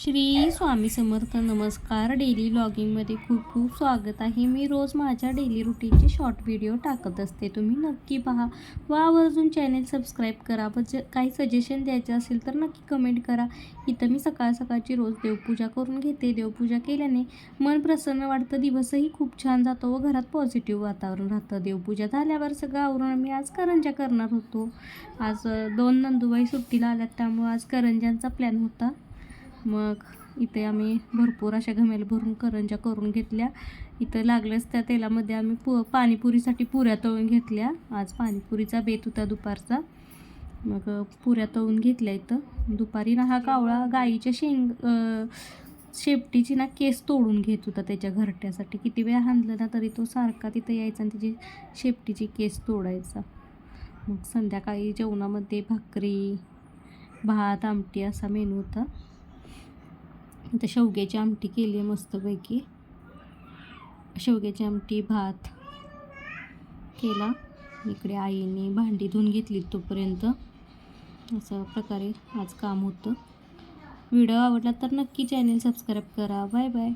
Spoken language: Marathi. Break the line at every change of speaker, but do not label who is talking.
श्री स्वामी समर्थ. नमस्कार. डेली व्लॉगिंगमध्ये खूप खूप स्वागत आहे. मी रोज माझ्या डेली रुटीनचे शॉर्ट व्हिडिओ टाकत असते. तुम्ही नक्की पहा व आवर्जून चॅनेल सबस्क्राईब करा. व काही सजेशन द्यायचं असेल तर नक्की कमेंट करा. इथं मी सकाळची रोज देवपूजा करून घेते. देवपूजा केल्याने मन प्रसन्न वाटतं, दिवसही खूप छान जातो व घरात पॉझिटिव्ह वातावरण राहतं. देवपूजा झाल्यावर सगळं आवरून मी आज करंज्या करणार होतो. आज 2 नंदुबाई सुट्टीला आल्यात, त्यामुळे आज करंज्यांचा प्लॅन होता. मग इथे आम्ही भरपूर अशा घमेल भरून करंज्या करून घेतल्या. इथं लागलंच त्या तेलामध्ये आम्ही पाणीपुरीसाठी पुऱ्या तळून घेतल्या. आज पाणीपुरीचा बेत होता दुपारचा. मग पुऱ्या तळून घेतल्या. इथं दुपारी हा कावळा गाईच्या शेपटीची केस तोडून घेत होता त्याच्या घरट्यासाठी. किती वेळा हाणलं ना तरी तो सारखा तिथं यायचा आणि त्याची शेपटीची केस तोडायचा. मग संध्याकाळी जेवणामध्ये भाकरी, भात, आमटी असा मेनू होता. इथं शेवग्याची आमटी केली आहे मस्तपैकी. शेवग्याची आमटी, भात केला. इकडे आईने भांडी धुवून घेतली तोपर्यंत. अशा प्रकारे आज काम होतं. व्हिडिओ आवडला तर नक्की चॅनेल सबस्क्राईब करा. Bye bye.